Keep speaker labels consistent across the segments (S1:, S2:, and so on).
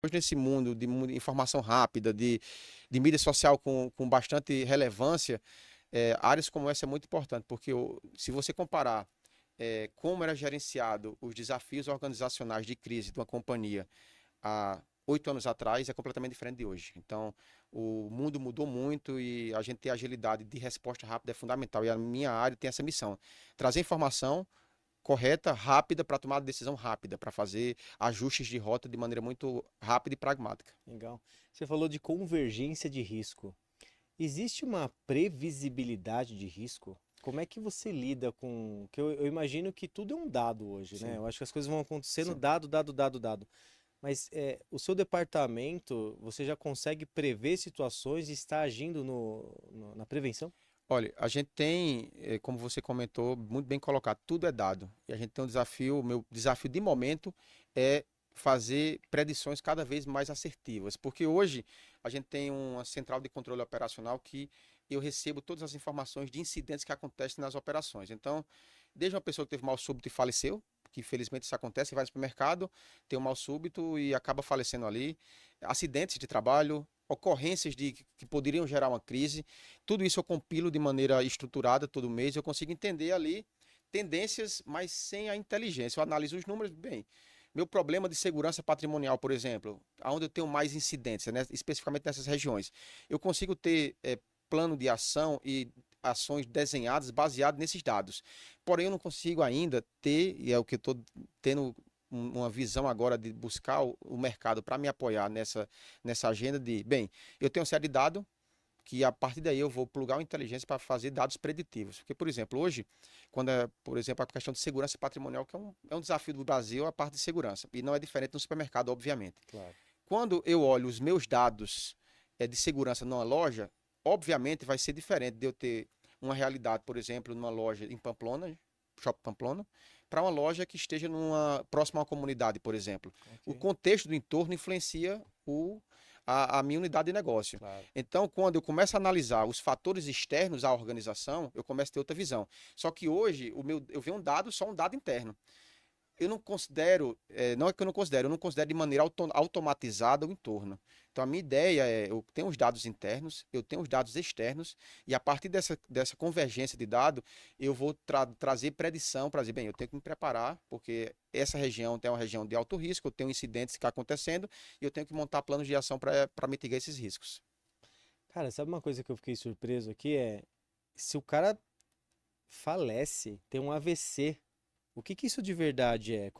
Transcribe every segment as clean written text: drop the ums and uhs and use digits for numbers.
S1: hoje nesse mundo de informação rápida, de mídia social com bastante relevância, áreas como essa é muito importante, porque se você comparar como era gerenciado os desafios organizacionais de crise de uma companhia há 8 anos atrás, é completamente diferente de hoje. Então, o mundo mudou muito e a gente ter agilidade de resposta rápida é fundamental. E a minha área tem essa missão: trazer informação correta, rápida, para tomar decisão rápida, para fazer ajustes de rota de maneira muito rápida e pragmática.
S2: Legal. Você falou de convergência de risco. Existe uma previsibilidade de risco? Como é que você lida com... Que eu imagino que tudo é um dado hoje, né?
S1: Sim,
S2: Eu acho que as coisas vão acontecendo
S1: sim.
S2: dado, dado, dado, dado. Mas o seu departamento, você já consegue prever situações e está agindo na prevenção?
S1: Olha, a gente tem, como você comentou, muito bem colocado, tudo é dado. E a gente tem um desafio, o meu desafio de momento é fazer predições cada vez mais assertivas. Porque hoje a gente tem uma central de controle operacional que eu recebo todas as informações de incidentes que acontecem nas operações. Então, desde uma pessoa que teve mal súbito e faleceu, que infelizmente isso acontece, vai no supermercado, tem um mal súbito e acaba falecendo ali, acidentes de trabalho, ocorrências que poderiam gerar uma crise. Tudo isso eu compilo de maneira estruturada todo mês. Eu consigo entender ali tendências, mas sem a inteligência. Eu analiso os números bem. Meu problema de segurança patrimonial, por exemplo, onde eu tenho mais incidência, né, especificamente nessas regiões, eu consigo ter plano de ação e ações desenhadas baseado nesses dados. Porém, eu não consigo ainda ter, e é o que eu estou tendo uma visão agora de buscar o mercado para me apoiar nessa agenda de, bem, eu tenho uma série de dados, que a partir daí eu vou plugar uma inteligência para fazer dados preditivos. Porque, por exemplo, hoje, quando é, por exemplo, a questão de segurança patrimonial, que é um desafio do Brasil, a parte de segurança, e não é diferente no supermercado, obviamente.
S2: Claro.
S1: Quando eu olho os meus dados de segurança numa loja, obviamente vai ser diferente de eu ter uma realidade, por exemplo, numa loja em Pamplona, Shopping Pamplona, para uma loja que esteja próxima a uma comunidade, por exemplo. O
S2: Ok.
S1: contexto do entorno influencia a minha unidade de negócio.
S2: Claro.
S1: Então, quando eu começo a analisar os fatores externos à organização, eu começo a ter outra visão. Só que hoje, eu vejo um dado, só um dado interno. Eu não considero, não é que eu não considero de maneira automatizada o entorno. Então, a minha ideia é, eu tenho os dados internos, eu tenho os dados externos, e a partir dessa convergência de dados, eu vou trazer predição para dizer, bem, eu tenho que me preparar, porque essa região tem uma região de alto risco, eu tenho incidentes que estão acontecendo, e eu tenho que montar planos de ação para mitigar esses riscos.
S2: Cara, sabe uma coisa que eu fiquei surpreso aqui? Se o cara falece, tem um AVC. O que que isso de verdade é?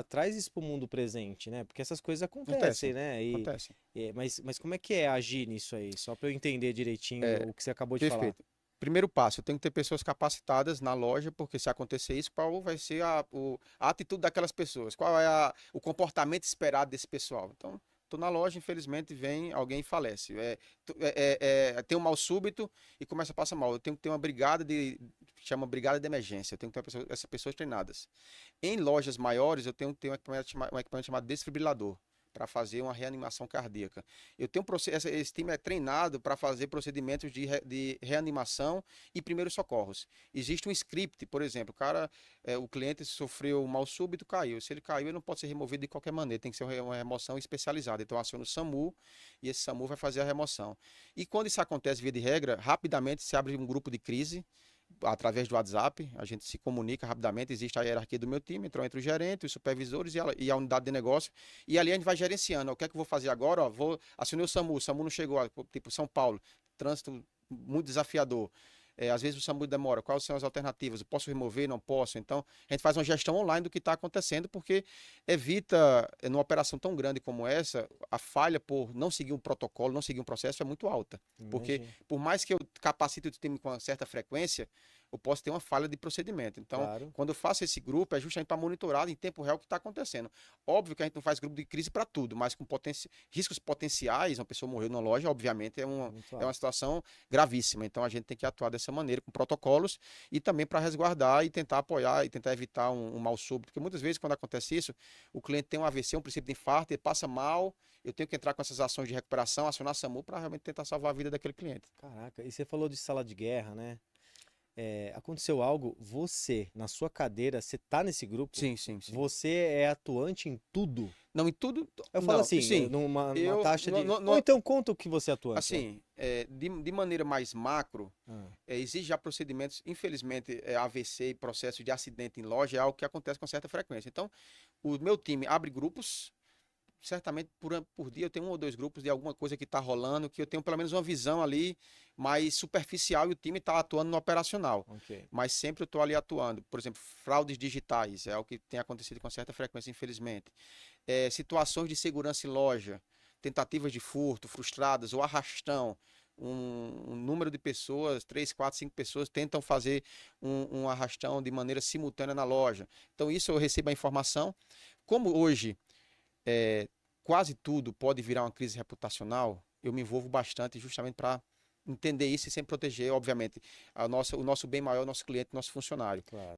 S2: Traz isso pro mundo presente, né? Porque essas coisas
S1: Acontece,
S2: acontecem, né?
S1: acontece.
S2: Mas como é que é agir nisso aí? Só para eu entender direitinho
S1: É,
S2: o que você acabou de falar.
S1: perfeito. Primeiro passo, eu tenho que ter pessoas capacitadas na loja, porque se acontecer isso, qual vai ser a atitude daquelas pessoas? Qual é o comportamento esperado desse pessoal? Então, estou na loja, infelizmente, vem alguém e falece. Tem um mal súbito e começa a passar mal. Eu tenho que ter uma brigada chama brigada de emergência. Eu tenho que ter essas pessoas treinadas. Em lojas maiores, eu tenho que ter um equipamento chamado desfibrilador, para fazer uma reanimação cardíaca. Eu tenho esse time é treinado para fazer procedimentos de reanimação e primeiros socorros. Existe um script, por exemplo, o cliente sofreu um mal súbito, caiu. Se ele caiu, ele não pode ser removido de qualquer maneira, tem que ser uma remoção especializada. Então, aciona o SAMU e esse SAMU vai fazer a remoção. E quando isso acontece, via de regra, rapidamente se abre um grupo de crise através do WhatsApp, a gente se comunica rapidamente, existe a hierarquia do meu time, então entre o gerente, os supervisores e a unidade de negócio, e ali a gente vai gerenciando, o que é que eu vou fazer agora, ó, vou acionar o SAMU não chegou, ó, tipo São Paulo, trânsito muito desafiador, às vezes o SAMU demora, quais são as alternativas, eu posso remover, não posso, então a gente faz uma gestão online do que está acontecendo, porque evita, numa operação tão grande como essa, a falha por não seguir um protocolo, não seguir um processo é muito alta, porque
S2: Imagino.
S1: por mais que eu capacite o time com uma certa frequência, eu posso ter uma falha de procedimento. Então,
S2: Claro.
S1: quando eu faço esse grupo, é justamente para monitorar em tempo real o que está acontecendo. Óbvio que a gente não faz grupo de crise para tudo, mas com riscos potenciais, uma pessoa morreu numa loja, obviamente
S2: Muito
S1: é uma
S2: alto.
S1: situação gravíssima. Então, a gente tem que atuar dessa maneira, com protocolos, e também para resguardar e tentar apoiar e tentar evitar um mal súbito. Porque muitas vezes, quando acontece isso, o cliente tem um AVC, um princípio de infarto, ele passa mal, eu tenho que entrar com essas ações de recuperação, acionar SAMU para realmente tentar salvar a vida daquele cliente.
S2: Caraca, e você falou de sala de guerra, né? aconteceu algo, você, na sua cadeira, você tá nesse grupo,
S1: Sim, sim, sim.
S2: você é atuante em tudo.
S1: Não, em tudo.
S2: Eu falo
S1: Não,
S2: assim,
S1: sim.
S2: numa
S1: Eu.
S2: taxa de. Ou então conta o que você é atuante, vai.
S1: Assim, de maneira mais macro,
S2: Ah,
S1: exige já procedimentos, infelizmente, AVC e processo de acidente em loja é algo que acontece com certa frequência. Então, o meu time abre grupos, certamente por dia eu tenho um ou dois grupos de alguma coisa que está rolando, que eu tenho pelo menos uma visão ali mais superficial e o time está atuando no operacional.
S2: ok.
S1: Mas sempre eu estou ali atuando. Por exemplo, fraudes digitais, é algo que tem acontecido com certa frequência, infelizmente. Situações de segurança em loja, tentativas de furto frustradas ou arrastão. Um número de pessoas, 3, 4, 5 pessoas, tentam fazer um arrastão de maneira simultânea na loja. Então, isso eu recebo a informação. Como hoje é, quase tudo pode virar uma crise reputacional, eu me envolvo bastante justamente para entender isso e sempre proteger, obviamente, o nosso bem maior, nosso cliente, nosso funcionário.
S2: Claro.